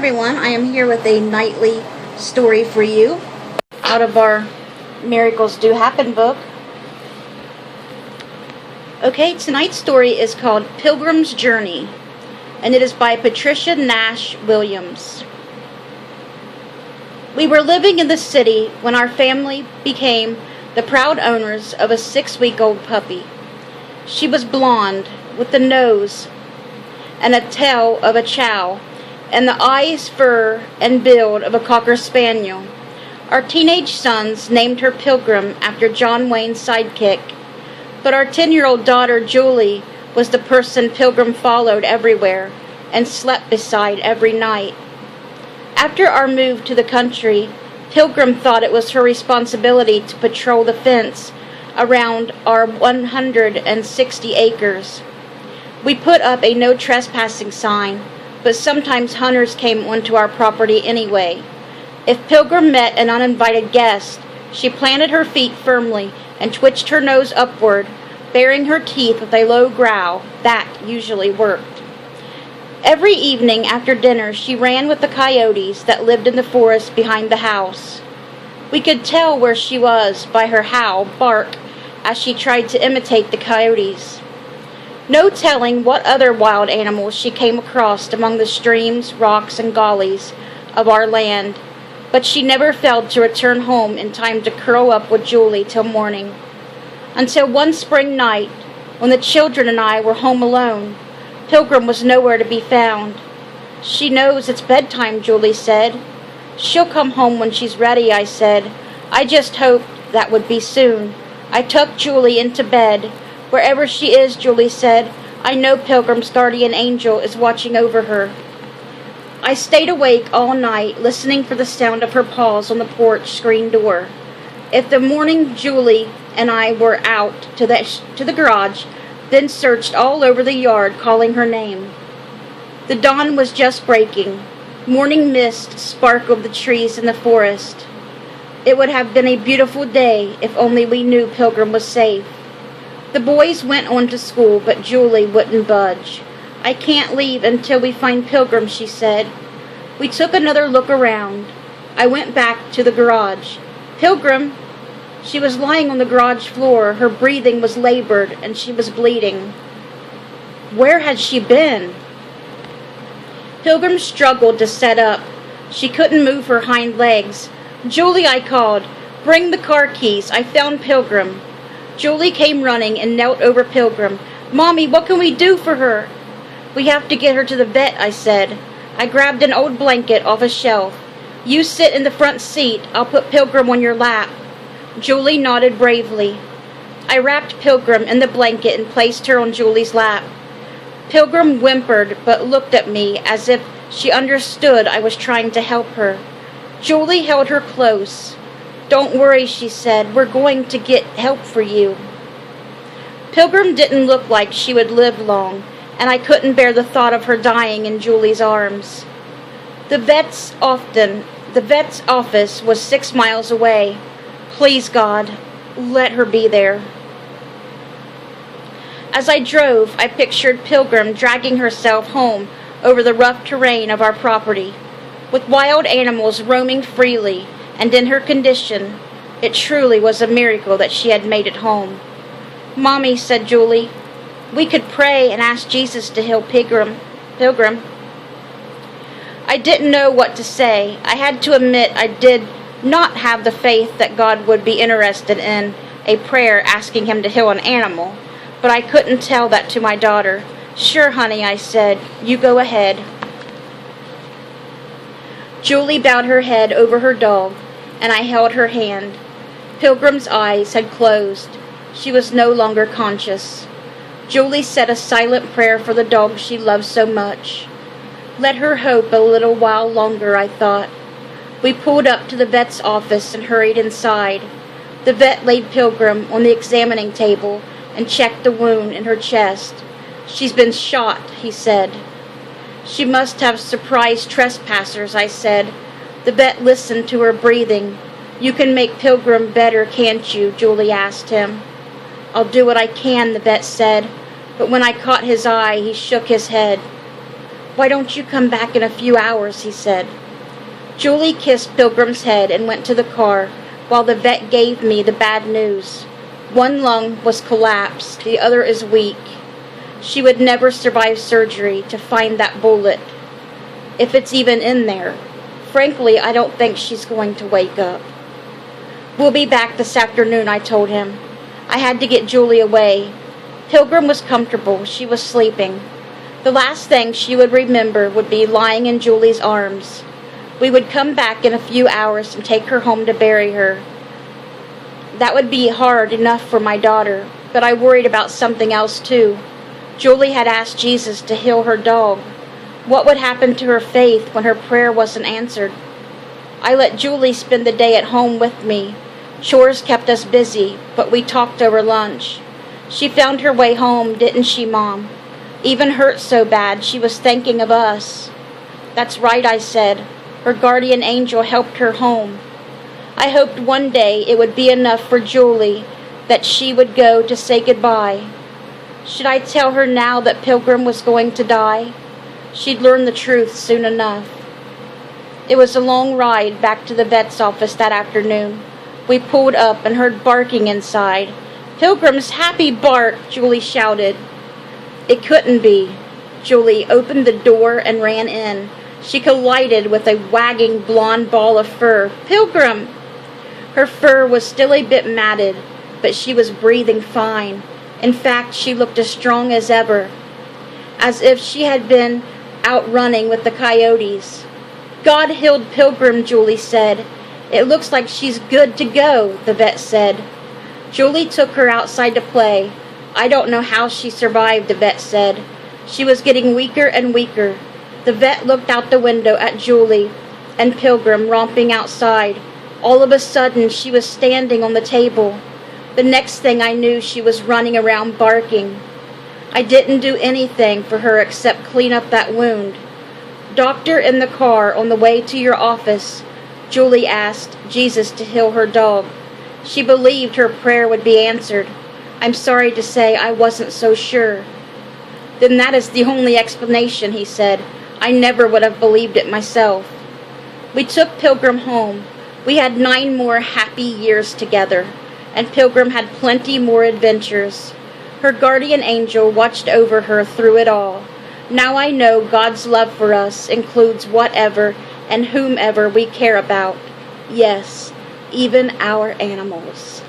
everyone, I am here with a nightly story for you out of our Miracles Do Happen book. Okay, tonight's story is called Pilgrim's Journey, and it is by Patricia Nash Williams. We were living in the city when our family became the proud owners of a 6-week-old puppy. She was blonde, with the nose and a tail of a chow, and the eyes, fur, and build of a Cocker Spaniel. Our teenage sons named her Pilgrim after John Wayne's sidekick, but our 10-year-old daughter Julie was the person Pilgrim followed everywhere and slept beside every night. After our move to the country, Pilgrim thought it was her responsibility to patrol the fence around our 160 acres. We put up a no trespassing sign, but sometimes hunters came onto our property anyway. If Pilgrim met an uninvited guest, she planted her feet firmly and twitched her nose upward, baring her teeth with a low growl. That usually worked. Every evening after dinner, she ran with the coyotes that lived in the forest behind the house. We could tell where she was by her howl, bark, as she tried to imitate the coyotes. No telling what other wild animals she came across among the streams, rocks, and gullies of our land, but she never failed to return home in time to curl up with Julie till morning. Until one spring night, when the children and I were home alone, Pilgrim was nowhere to be found. "She knows it's bedtime," Julie said. "She'll come home when she's ready," I said. I just hoped that would be soon. I tucked Julie into bed. "Wherever she is," Julie said, "I know Pilgrim's guardian angel is watching over her." I stayed awake all night, listening for the sound of her paws on the porch screen door. In the morning, Julie and I were out to the garage, then searched all over the yard, calling her name. The dawn was just breaking. Morning mist sparkled the trees in the forest. It would have been a beautiful day if only we knew Pilgrim was safe. The boys went on to school, but Julie wouldn't budge. "I can't leave until we find Pilgrim," she said. We took another look around. I went back to the garage. "Pilgrim!" She was lying on the garage floor. Her breathing was labored, and she was bleeding. Where had she been? Pilgrim struggled to sit up. She couldn't move her hind legs. "Julie," I called, "bring the car keys. I found Pilgrim." Julie came running and knelt over Pilgrim. "Mommy, what can we do for her?" "We have to get her to the vet," I said. I grabbed an old blanket off a shelf. "You sit in the front seat. I'll put Pilgrim on your lap." Julie nodded bravely. I wrapped Pilgrim in the blanket and placed her on Julie's lap. Pilgrim whimpered but looked at me as if she understood I was trying to help her. Julie held her close. "Don't worry," she said. "We're going to get help for you." Pilgrim didn't look like she would live long, and I couldn't bear the thought of her dying in Julie's arms. The vet's office was 6 miles away. Please, God, let her be there. As I drove, I pictured Pilgrim dragging herself home over the rough terrain of our property, with wild animals roaming freely, and in her condition, it truly was a miracle that she had made it home. "Mommy," said Julie, "we could pray and ask Jesus to heal Pilgrim." I didn't know what to say. I had to admit I did not have the faith that God would be interested in a prayer asking him to heal an animal, but I couldn't tell that to my daughter. "Sure, honey," I said. "You go ahead." Julie bowed her head over her dog, and I held her hand. Pilgrim's eyes had closed. She was no longer conscious. Julie said a silent prayer for the dog she loved so much. Let her hope a little while longer, I thought. We pulled up to the vet's office and hurried inside. The vet laid Pilgrim on the examining table and checked the wound in her chest. "She's been shot," he said. "She must have surprised trespassers," I said. The vet listened to her breathing. "You can make Pilgrim better, can't you?" Julie asked him. "I'll do what I can," the vet said, but when I caught his eye, he shook his head. "Why don't you come back in a few hours?" he said. Julie kissed Pilgrim's head and went to the car while the vet gave me the bad news. One lung was collapsed, the other is weak. She would never survive surgery to find that bullet, if it's even in there. Frankly, I don't think she's going to wake up. "We'll be back this afternoon," I told him. I had to get Julie away. Pilgrim was comfortable. She was sleeping. The last thing she would remember would be lying in Julie's arms. We would come back in a few hours and take her home to bury her. That would be hard enough for my daughter, but I worried about something else too. Julie had asked Jesus to heal her dog. What would happen to her faith when her prayer wasn't answered? I let Julie spend the day at home with me. Chores kept us busy, but we talked over lunch. She found her way home, didn't she, Mom? Even hurt so bad she was thinking of us. "That's right," I said. Her guardian angel helped her home. I hoped one day it would be enough for Julie that she would go to say goodbye. Should I tell her now that Pilgrim was going to die? She'd learn the truth soon enough. It was a long ride back to the vet's office that afternoon. We pulled up and heard barking inside. "Pilgrim's happy bark!" Julie shouted. It couldn't be. Julie opened the door and ran in. She collided with a wagging blonde ball of fur. "Pilgrim!" Her fur was still a bit matted, but she was breathing fine. In fact, she looked as strong as ever, as if she had been out running with the coyotes. "God healed Pilgrim," Julie said. "It looks like she's good to go," the vet said. Julie took her outside to play. "I don't know how she survived," the vet said. She was getting weaker and weaker. The vet looked out the window at Julie and Pilgrim romping outside. All of a sudden, she was standing on the table. The next thing I knew, she was running around barking. I didn't do anything for her except clean up that wound. "Doctor in the car on the way to your office," Julie asked Jesus to heal her dog. She believed her prayer would be answered. I'm sorry to say I wasn't so sure. "Then that is the only explanation," he said. "I never would have believed it myself." We took Pilgrim home. We had 9 more happy years together, and Pilgrim had plenty more adventures. Her guardian angel watched over her through it all. Now I know God's love for us includes whatever and whomever we care about. Yes, even our animals.